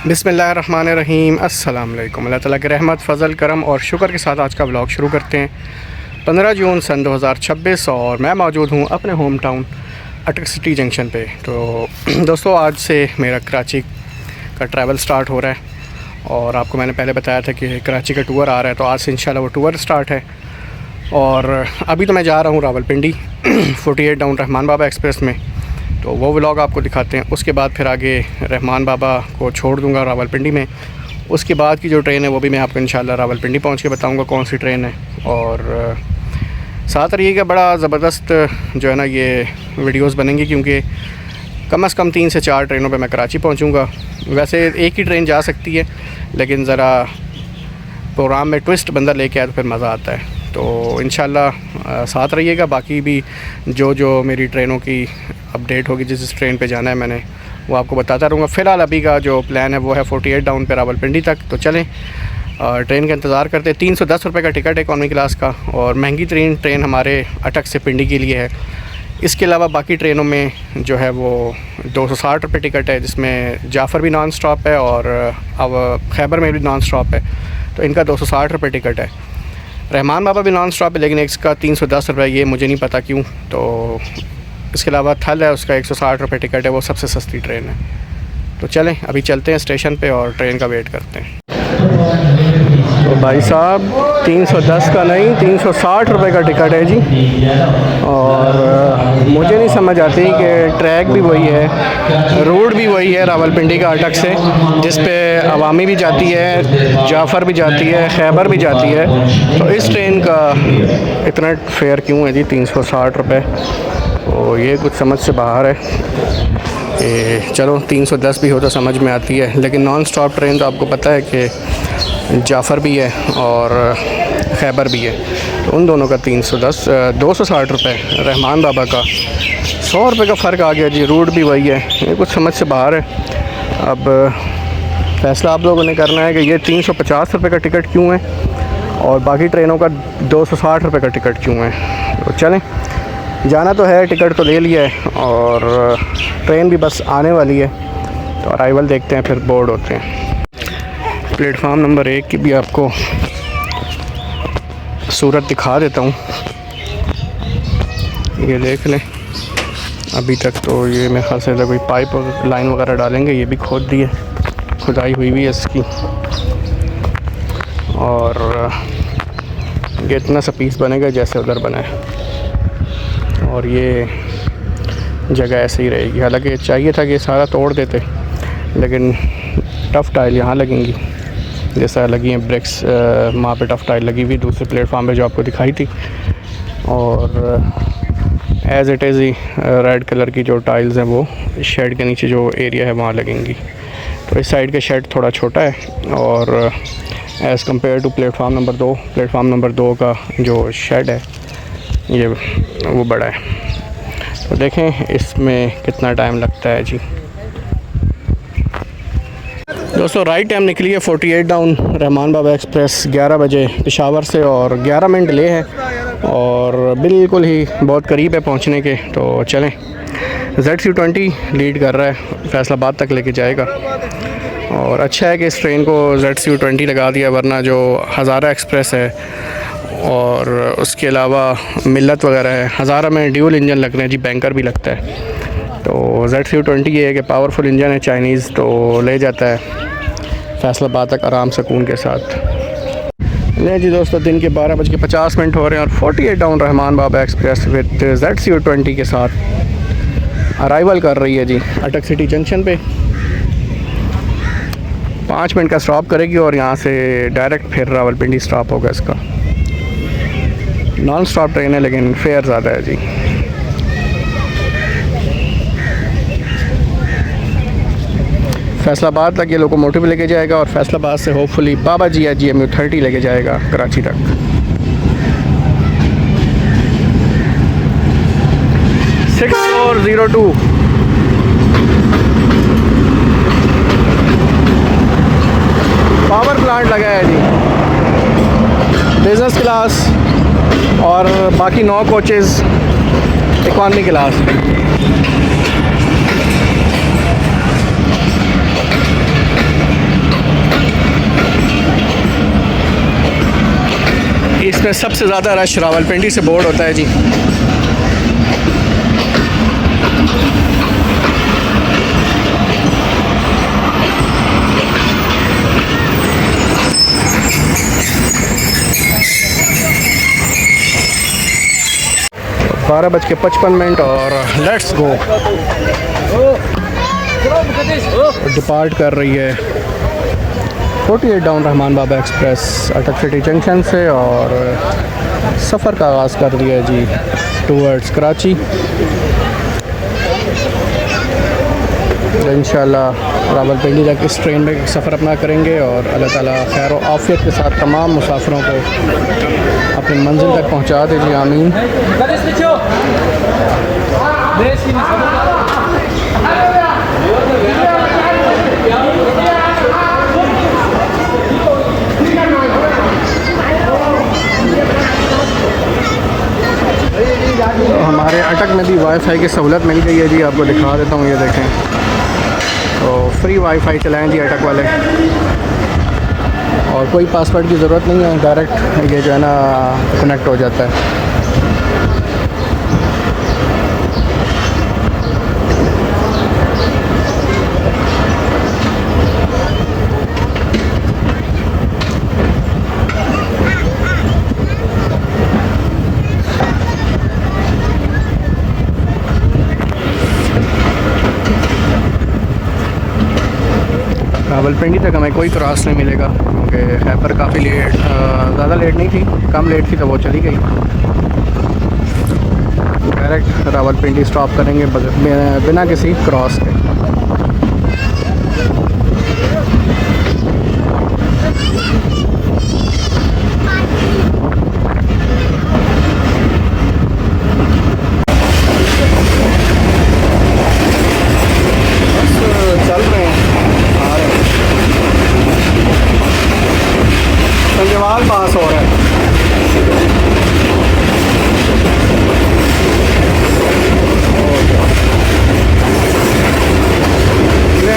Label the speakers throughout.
Speaker 1: बिस्मिल्लाहिर्रहमानिर्रहीम अस्सलाम वालेकुम। अल्लाह ताला के रहमत फ़ज़ल करम और शुक्र के साथ आज का व्लॉग शुरू करते हैं। 15 जून सन 2026 और मैं मौजूद हूँ अपने होम टाउन अटक सिटी जंक्शन पे। तो दोस्तों आज से मेरा कराची का ट्रैवल स्टार्ट हो रहा है और आपको मैंने पहले बताया था कि कराची का टूर आ रहा है, तो आज से इंशाल्लाह वो टूर स्टार्ट है। और अभी तो मैं जा रहा हूँ रावलपिंडी 48 डाउन रहमान बाबा एक्सप्रेस में, तो वो व्लॉग आपको दिखाते हैं। उसके बाद फिर आगे रहमान बाबा को छोड़ दूंगा रावलपिंडी में। उसके बाद की जो ट्रेन है वो भी मैं आपको इंशाल्लाह रावलपिंडी पहुंच के बताऊंगा कौन सी ट्रेन है। और साथ रहिएगा, बड़ा ज़बरदस्त जो है ना ये वीडियोस बनेंगी, क्योंकि कम से कम 3 से 4 ट्रेनों पे मैं कराची पहुंचूंगा। वैसे एक ही ट्रेन जा सकती है, लेकिन ज़रा प्रोग्राम में ट्विस्ट बंदा लेके आए तो फिर मज़ा आता है। तो इंशाल्लाह साथ रहिएगा। बाकी भी जो मेरी ट्रेनों की अपडेट होगी, जिस ट्रेन पे जाना है मैंने वो आपको बताता रहूँगा। फ़िलहाल अभी का जो प्लान है वो है 48 डाउन पे रावलपिंडी तक। तो चलें ट्रेन का इंतज़ार करते हैं। 310 रुपये का टिकट है इकॉनमी क्लास का, और महंगी तरीन ट्रेन हमारे अटक से पिंडी के लिए है। इसके अलावा बाकी ट्रेनों में जो है वो 260 रुपये टिकट है, जिसमें जाफ़र भी नॉन स्टॉप है और अब खैबर में भी नॉन स्टॉप है, तो इनका 260 रुपये टिकट है। रहमान बाबा भी नॉन स्टॉप है, लेकिन इसका 310 रुपये, ये मुझे नहीं पता क्यों। तो इसके अलावा थल है, उसका 160 रुपये टिकट है, वो सबसे सस्ती ट्रेन है। तो चलें अभी चलते हैं स्टेशन पे और ट्रेन का वेट करते हैं। तो भाई साहब 310 का नहीं 360 रुपये का टिकट है जी। और मुझे नहीं समझ आती कि ट्रैक भी वही है, रूट भी वही है रावलपिंडी का अटक से, जिस पे अवामी भी जाती है, जाफ़र भी जाती है, खैबर भी जाती है। तो इस ट्रेन का इतना फेयर क्यों है जी 360 रुपये? तो ये कुछ समझ से बाहर है कि चलो 310 भी हो तो समझ में आती है, लेकिन नॉन स्टॉप ट्रेन तो आपको पता है कि जाफ़र भी है और खैबर भी है, तो उन दोनों का 260 रुपये। रहमान बाबा का 100 रुपये का फ़र्क आ गया जी। रूट भी वही है, ये कुछ समझ से बाहर है। अब फ़ैसला आप लोगों ने करना है कि ये 350 रुपये का टिकट क्यों है और बाकी ट्रेनों का 260 रुपये का टिकट क्यों है। तो चलें, जाना तो है, टिकट तो ले लिया है और ट्रेन भी बस आने वाली है, तो अराइवल देखते हैं फिर बोर्ड होते हैं। प्लेटफार्म नंबर 1 की भी आपको सूरत दिखा देता हूँ, ये देख लें। अभी तक तो ये मेरे ख्याल से कोई पाइप और लाइन वगैरह डालेंगे, ये भी खोद दी है, खुदाई हुई है इसकी। और ये इतना सा पीस बनेगा जैसे उधर बना है, और ये जगह ऐसे ही रहेगी। हालांकि चाहिए था कि सारा तोड़ देते, लेकिन टफ़ टाइल यहाँ लगेंगी जैसा लगी हैं ब्रिक्स, वहाँ पे टफ़ टाइल लगी हुई दूसरे प्लेटफार्म पे जो आपको दिखाई थी। और as it is he red colour की जो टाइल्स हैं वो शेड के नीचे जो एरिया है वहाँ लगेंगी। तो इस साइड का शेड थोड़ा छोटा है और as compare to platform number 2 का जो शेड है ये वो बड़ा है। तो देखें इसमें कितना टाइम लगता है जी। दोस्तों राइट टाइम निकली है 48 डाउन रहमान बाबा एक्सप्रेस 11 बजे पेशावर से, और 11 मिनट डिले है और बिल्कुल ही बहुत करीब है पहुंचने के। तो चलें, ZC20 लीड कर रहा है, फैसलाबाद तक लेके जाएगा। और अच्छा है कि इस ट्रेन को ZC20 लगा दिया, वरना जो हज़ारा एक्सप्रेस है और उसके अलावा मिल्लत वगैरह है, हज़ारा में ड्यूल इंजन लग रहे हैं जी, बैंकर भी लगता है। तो ZC20 ये है कि पावरफुल इंजन है चाइनीज़, तो ले जाता है फैसलाबाद तक आराम सुकून के साथ। नहीं जी दोस्तों, दिन के 12:50 हो रहे हैं और 48 down Rahman Baba express with ZC20 के साथ अराइवल कर रही है जी अटक सिटी जंक्शन पे। 5 मिनट का स्टॉप करेगी और यहाँ से डायरेक्ट फिर रावलपिंडी स्टॉप होगा इसका। नॉन स्टॉप ट्रेन है, लेकिन फेयर ज़्यादा है जी। फैसलाबाद तक ये लोकोमोटिव लेके जाएगा और फैसलाबाद से होपफुली बाबा जी GMU 30 लेके जाएगा कराची तक। सिक्स 402 पावर प्लांट लगा है जी, बिज़नेस क्लास और बाकी 9 कोचेज़ इकॉनमी क्लास। इसमें सबसे ज़्यादा रश रावलपिंडी से बोर्ड होता है जी। बारह बज के 55 और लेट्स गो। डिपार्ट कर रही है 48 डाउन रहमान बाबा एक्सप्रेस अटक सिटी जंक्शन से और सफ़र का आगाज़ कर दिया जी टूवर्ड्स कराची। इंशाल्लाह रावलपिंडी तक इस ट्रेन में सफ़र अपना करेंगे और अल्लाह ताला खैर व आफ़ियत के साथ तमाम मुसाफिरों को अपनी मंजिल तक पहुंचा दीजिए, आमीन। तो हमारे अटक में भी वाईफाई की सहूलत मिल गई है जी, आपको दिखा देता हूँ, ये देखें। तो फ्री वाईफाई चलाएं जी अटक वाले, और कोई पासवर्ड की ज़रूरत नहीं है, डायरेक्ट ये जो है ना कनेक्ट हो जाता है। रावलपिंडी तक हमें कोई क्रॉस नहीं मिलेगा क्योंकि हैपर काफ़ी लेट, ज़्यादा लेट नहीं थी, कम लेट थी तो वो चली गई। डायरेक्ट रावलपिंडी स्टॉप करेंगे बिना किसी क्रॉस के। पास हो रहा है।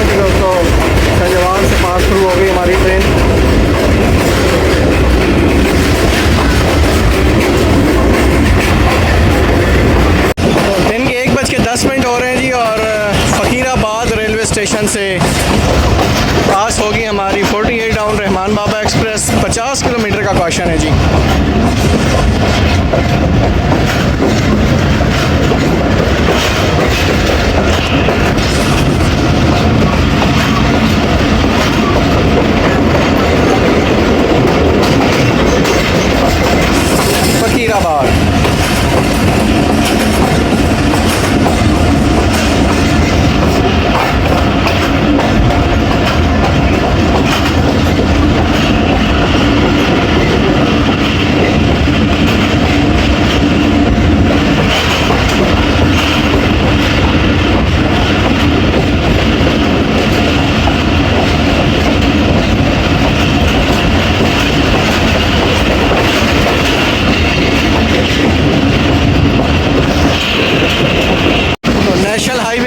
Speaker 1: दोस्तों संजवाल से पास शुरू हो गई हमारी ट्रेन। दिन के 1:10 हो रहे हैं जी और फ़कीराबाद रेलवे स्टेशन से पास होगी हमारी 48 डाउन रहमान बाबा एक्सप्रेस। 50 किलोमीटर का क्वेश्चन है जी। फ़कीराबाद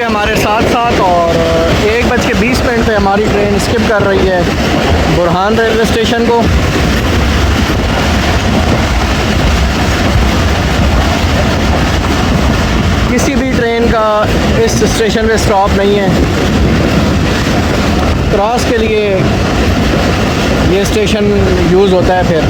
Speaker 1: हमारे साथ साथ और 1:20 पे हमारी ट्रेन स्किप कर रही है बुरहान रेलवे स्टेशन को। किसी भी ट्रेन का इस स्टेशन पे स्टॉप नहीं है। क्रॉस के लिए ये स्टेशन यूज़ होता है। फिर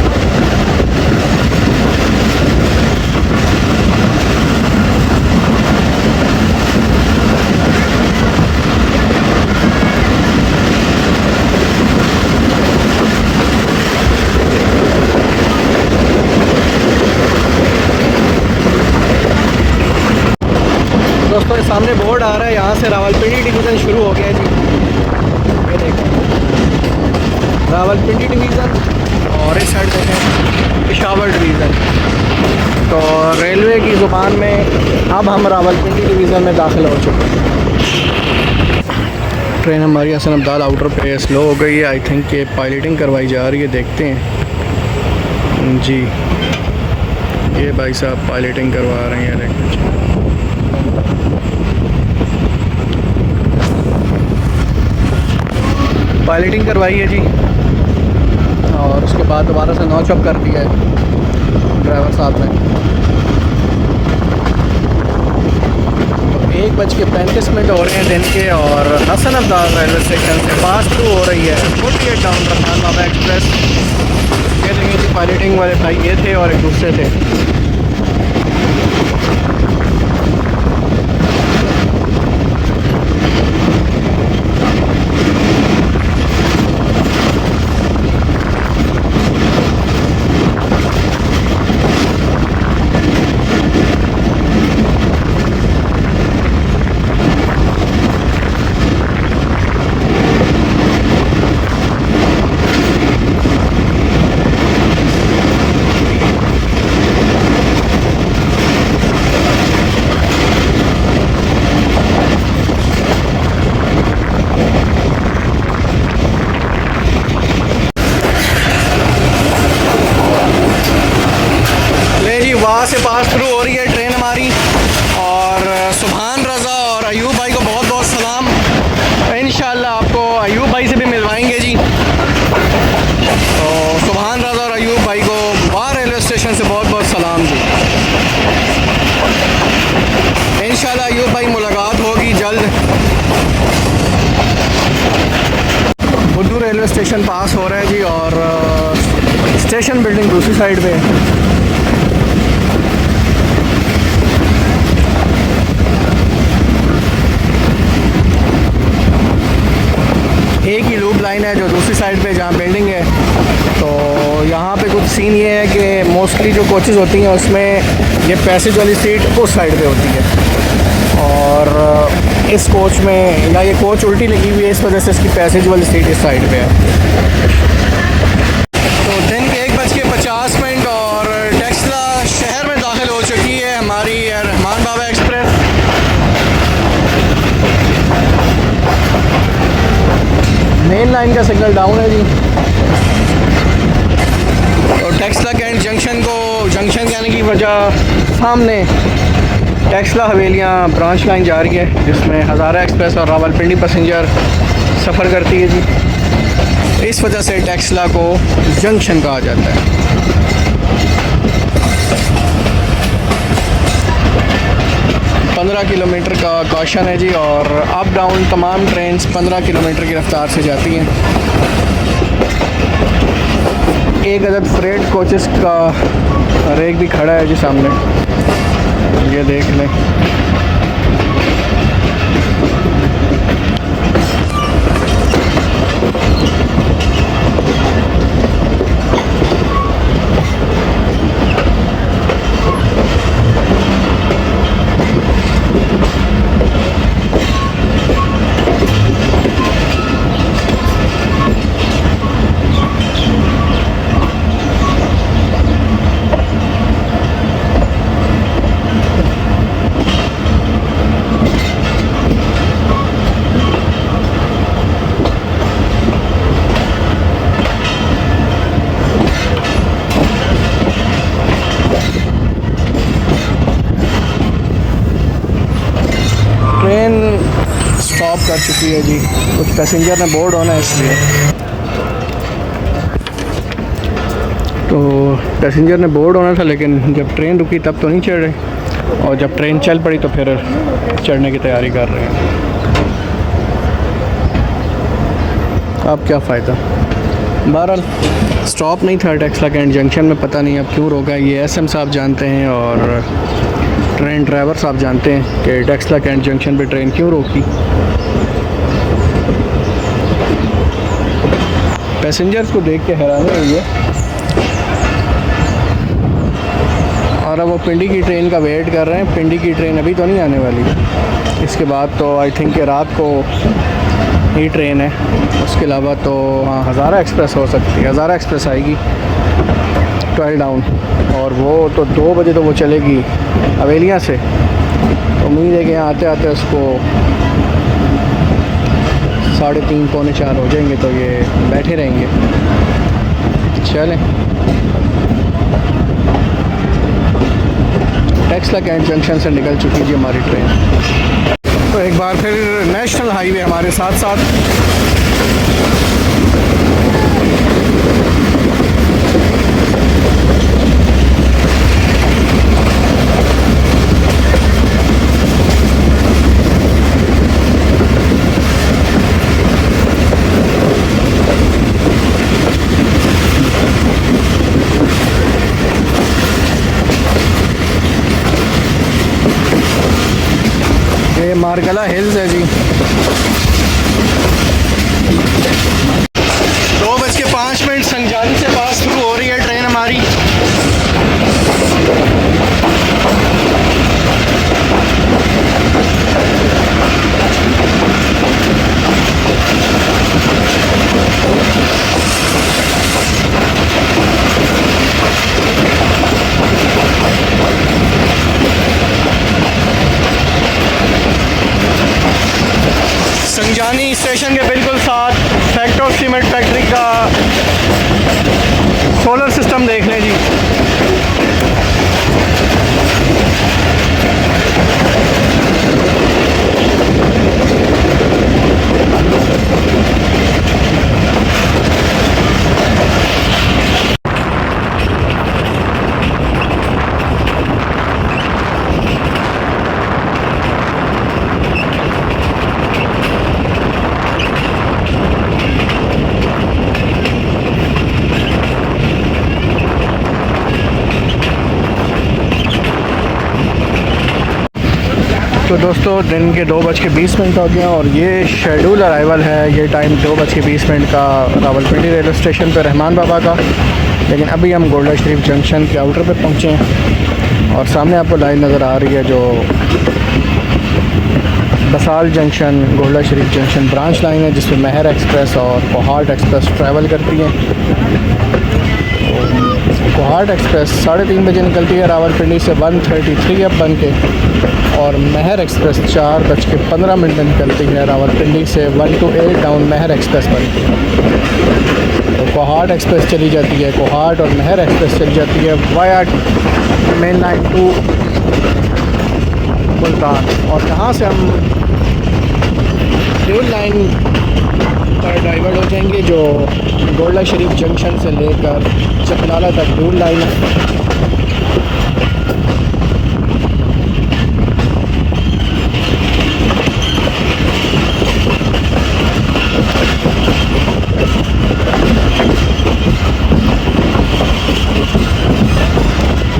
Speaker 1: दोस्तों ये सामने बोर्ड आ रहा है, यहाँ से रावलपिंडी डिवीज़न शुरू हो गया है जी। ये देखें रावलपिंडी डिवीज़न और इस साइड देखें पेशावर डिवीज़न। तो रेलवे की ज़ुबान में अब हम रावलपिंडी डिवीज़न में दाखिल हो चुके हैं। ट्रेन हमारी हसन अब्दाल आउटर पे स्लो हो गई है। आई थिंक ये पायलटिंग करवाई जा रही है, देखते हैं जी। ये भाई साहब पायलटिंग करवा रहे हैं, देखते पायलटिंग करवाई है जी और उसके बाद दोबारा से नॉच अप कर दिया है। ड्राइवर साहब ने। 1:35 हो रहे हैं दिन के और हसन अब्दाल रेलवे स्टेशन से पास थ्रू हो रही है 48 डाउन रहमान बाबा एक्सप्रेस। ये देखिए जी पायलटिंग वाले भाई ये थे और एक दूसरे थे। वहाँ से पास थ्रू हो रही है ट्रेन हमारी। और सुभान रज़ा और अयूब भाई को बहुत बहुत सलाम। इंशाल्लाह आपको अयूब भाई से भी मिलवाएंगे जी। तो सुभान रज़ा और अयूब भाई को वाह रेलवे स्टेशन से बहुत बहुत सलाम जी। इंशाल्लाह अयूब भाई मुलाकात होगी जल्द। बुद्धू रेलवे स्टेशन पास हो रहा है जी और स्टेशन बिल्डिंग दूसरी साइड पे है। एक ही लूप लाइन है जो दूसरी साइड पे जहाँ बिल्डिंग है। तो यहाँ पे कुछ सीन ये है कि मोस्टली जो कोचेज़ होती हैं उसमें ये पैसेज वाली सीट उस साइड पे होती है और इस कोच में या ये कोच उल्टी लगी हुई है, इस वजह से इसकी पैसेज वाली सीट इस साइड पे है। तो दिन के 1:50 और टेक्सला शहर में दाखिल हो चुकी है हमारी रहमान बाबा एक्सप्रेस। मेन लाइन का सिग्नल डाउन है जी। और टेक्सला कैंट जंक्शन कहने की वजह सामने टेक्सला हवेलियाँ ब्रांच लाइन जा रही है जिसमें हज़ारा एक्सप्रेस और रावलपिंडी पैसेंजर सफ़र करती है जी। इस वजह से टेक्सला को जंक्शन कहा जाता है। 15 किलोमीटर का कॉशन है जी और अप डाउन तमाम ट्रेन्स 15 किलोमीटर की रफ्तार से जाती हैं। एक अदद फ्रेट कोचेस का रेक भी खड़ा है जी सामने, ये देख लें। ट्रेन स्टॉप कर चुकी है जी, कुछ पैसेंजर ने बोर्ड होना है इसलिए। तो पैसेंजर ने बोर्ड होना था लेकिन जब ट्रेन रुकी तब तो नहीं चढ़ रहे और जब ट्रेन चल पड़ी तो फिर चढ़ने की तैयारी कर रहे हैं। अब क्या फ़ायदा। बहरहाल स्टॉप नहीं था टेक्सला कैंट जंक्शन में, पता नहीं अब क्यों रोका। ये एसएम साहब जानते हैं और ट्रेन ड्राइवर साहब जानते हैं कि टेक्सला कैंट जंक्शन पे ट्रेन क्यों रोकी। पैसेंजर्स को देख के हैरानी हुई है और अब वो पिंडी की ट्रेन का वेट कर रहे हैं। पिंडी की ट्रेन अभी तो नहीं आने वाली, इसके बाद तो आई थिंक कि रात को ही ट्रेन है। उसके अलावा तो हाँ हज़ारा एक्सप्रेस हो सकती है, हज़ारा एक्सप्रेस आएगी 12 डाउन और वो तो 2 बजे तो वो चलेगी हवेलियाँ से। तो उम्मीद है कि यहाँ आते आते उसको 3:30 पौने 4 हो जाएंगे तो ये बैठे रहेंगे। चलें, टेक्सला कैंट जंक्शन से निकल चुकी जी हमारी ट्रेन। तो एक बार फिर नेशनल हाईवे हमारे साथ साथ। मारगला हिल्स है जी। 2:05 संजानी से पास शुरू हो रही है ट्रेन हमारी। संजानी स्टेशन के बिल्कुल साथ फैक्ट्री ऑफ सीमेंट फैक्ट्री का सोलर सिस्टम देख लें जी। तो दोस्तों दिन के 2:20 हो गए हैं और ये शेड्यूल अराइवल है। ये टाइम 2:20 का रावलपिंडी रेलवे स्टेशन पर रहमान बाबा का। लेकिन अभी हम गोल्डा शरीफ जंक्शन के आउटर पे पहुँचे हैं और सामने आपको लाइन नज़र आ रही है जो बसाल जंक्शन गोल्डा शरीफ जंक्शन ब्रांच लाइन है, जिसमें महर एक्सप्रेस और कोहाट एक्सप्रेस ट्रैवल करती हैं। कोहाट एक्सप्रेस 3:30 बजे निकलती है रावलपिंडी से 1:33 अब बन के, और महर एक्सप्रेस 4:15 में निकलती है रावलपिंडी से 1 to 8 डाउन महर एक्सप्रेस बन के। तो कोहाट एक्सप्रेस चली जाती है, कोहाट और महर एक्सप्रेस चली जाती है via main line to Multan. और यहाँ से हम ड्यूल लाइन पर डाइवर्ट हो जाएंगे जो गोल्डा शरीफ जंक्शन से लेकर चकलाला तक ड्यूल लाइन है।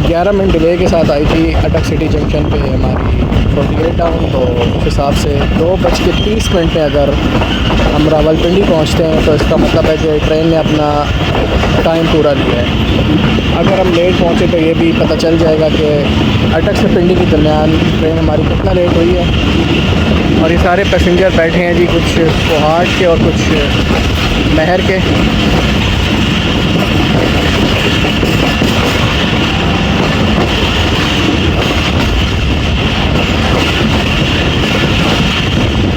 Speaker 1: ग्यारह मिनट डिले के साथ आई थी अटक सिटी जंक्शन पे हमारी 48 डाउन। तो उस हिसाब से 2:30 में अगर हम रावलपिंडी पहुंचते हैं तो इसका मतलब है कि ट्रेन ने अपना टाइम पूरा लिया है। अगर हम लेट पहुंचे तो ये भी पता चल जाएगा कि अटक से पिंडी के दरमियान ट्रेन हमारी कितना लेट हुई है। और ये सारे पैसेंजर बैठे हैं जी, कुछ कोहाट के और कुछ महर के।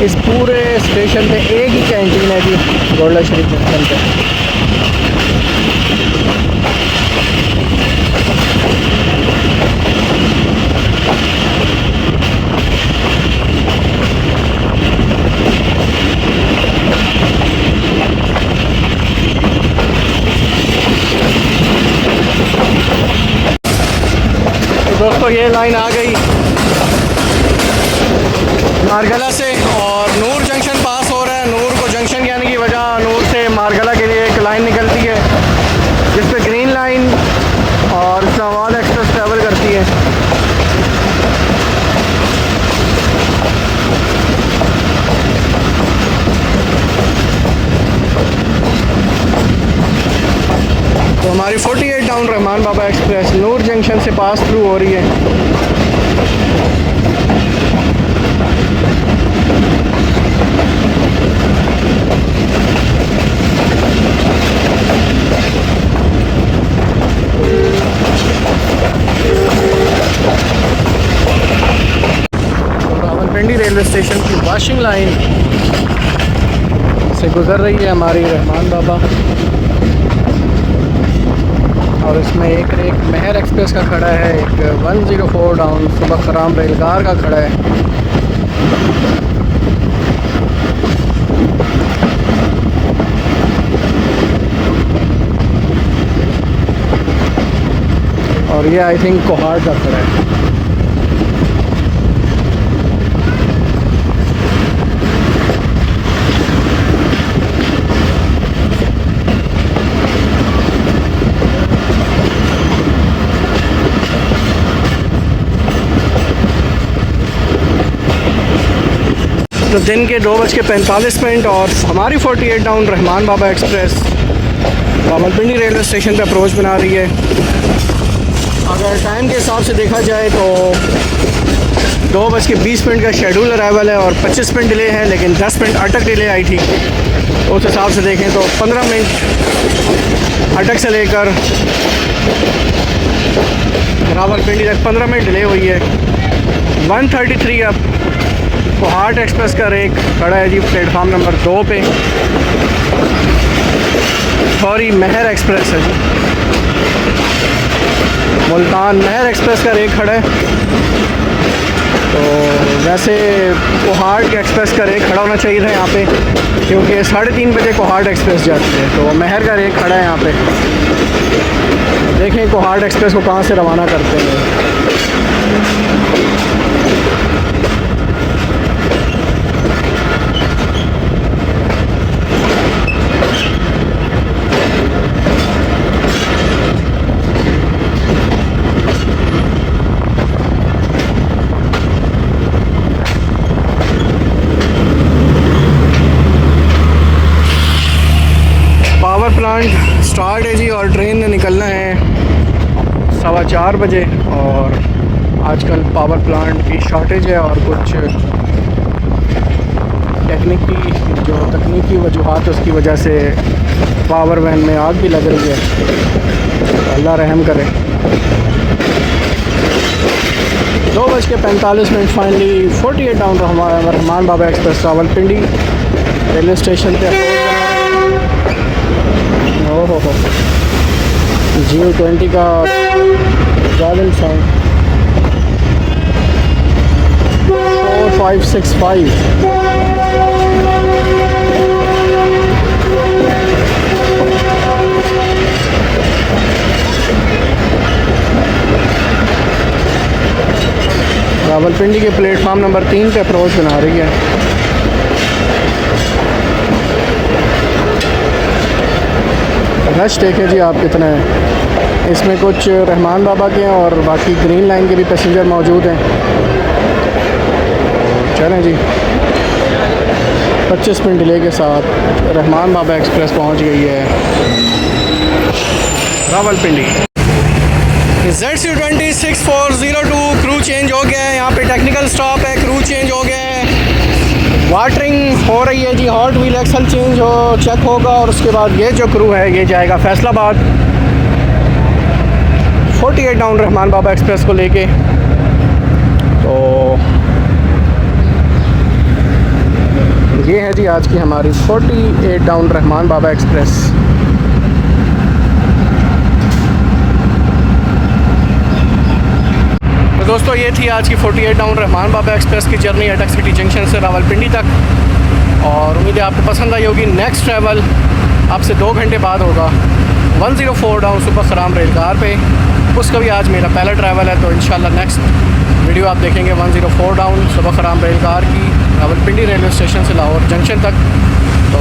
Speaker 1: इस पूरे स्टेशन पे एक ही कैंटीन है जी गोल्डा शरीफ जंक्शन पे। तो दोस्तों ये लाइन आ गई मारगला से और नूर जंक्शन पास हो रहा है। नूर को जंक्शन कहने की वजह नूर से मारगला के लिए एक लाइन निकलती है जिस पे ग्रीन लाइन और इस्लामाबाद एक्सप्रेस ट्रैवल करती है। तो हमारी 48 डाउन रहमान बाबा एक्सप्रेस नूर जंक्शन से पास थ्रू हो रही है। रावलपिंडी रेलवे स्टेशन की वॉशिंग लाइन से गुज़र रही है हमारी रहमान बाबा, और इसमें एक महर एक्सप्रेस का खड़ा है, एक 104 डाउन सुबह खराम रेलगार का खड़ा है। और ये आई थिंक कोहाट का खड़ा है। तो दिन के 2:45 और हमारी 48 डाउन रहमान बाबा एक्सप्रेस रावलपिंडी रेलवे स्टेशन पे अप्रोच बना रही है। अगर टाइम के हिसाब से देखा जाए तो 2:20 का शेड्यूल अराइवल है और 25 मिनट डिले है, लेकिन 10 मिनट अटक डिले आई थी। उस हिसाब से देखें तो 15 मिनट अटक से लेकर रावलपिंडी तक 15 मिनट डिले हुई है। 133 अब कोहाट एक्सप्रेस का रेक खड़ा है जी प्लेटफार्म नंबर 2 पे। सॉरी, महर एक्सप्रेस है जी, मुल्तान महर एक्सप्रेस का रेक खड़ा है। तो वैसे कोहाट के एक्सप्रेस का रेक खड़ा होना चाहिए था यहाँ पे, क्योंकि 3:30 बजे कोहाट एक्सप्रेस जाती है। तो महर का रेक खड़ा है यहाँ पे। देखें कोहाट एक्सप्रेस को कहाँ से रवाना करते हैं। पावर प्लांट स्टार्ट है जी और ट्रेन ने निकलना है 4:15 बजे। और आजकल पावर प्लांट की शॉर्टेज है और कुछ तकनीकी वजूहात उसकी वजह से पावर वैन में आग भी लग रही है। अल्लाह रहम करे। 2:45 फाइनली 48 डाउन रहमान बाबा एक्सप्रेस रावलपिंडी रेलवे स्टेशन पे हो G20 का गार्डन साउंड 4565। रावलपिंडी के प्लेटफार्म नंबर 3 पे अप्रोच बना रही है। रश देखें जी आप कितना है। इसमें कुछ रहमान बाबा के हैं और बाकी ग्रीन लाइन के भी पैसेंजर मौजूद हैं। चलें जी, 25 मिनट डिले के साथ रहमान बाबा एक्सप्रेस पहुंच गई है रावलपिंडी। ZC20 6402 क्रू चेंज हो गया है। यहाँ पे टेक्निकल स्टॉप है, क्रू चेंज हो गया है, वाटरिंग हो रही है जी, hot wheel axle change check होगा और उसके बाद ये जो क्रू है ये जाएगा फैसलाबाद 48 डाउन रहमान बाबा एक्सप्रेस को लेके। तो ये है जी आज की हमारी 48 डाउन रहमान बाबा एक्सप्रेस। दोस्तों ये थी आज की 48 डाउन रहमान बाबा एक्सप्रेस की जर्नी अटक सिटी जंक्शन से रावलपिंडी तक। और उम्मीद है आपको पसंद आई होगी। नेक्स्ट ट्रैवल आपसे 2 घंटे बाद होगा 104 डाउन सुपर खराम रेलगार पे। उसका भी आज मेरा पहला ट्रैवल है, तो इंशाल्लाह नेक्स्ट वीडियो आप देखेंगे 104 डाउन सुपर खराम रेलगार की रावलपिंडी रेलवे स्टेशन से लाहौर जंक्शन तक। तो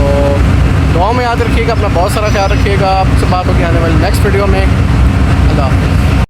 Speaker 1: दुआ में याद रखिएगा, अपना बहुत सारा ख्याल रखिएगा। आपसे बात होगी आने वाली नेक्स्ट वीडियो में। अल्लाह हाफ़िज़।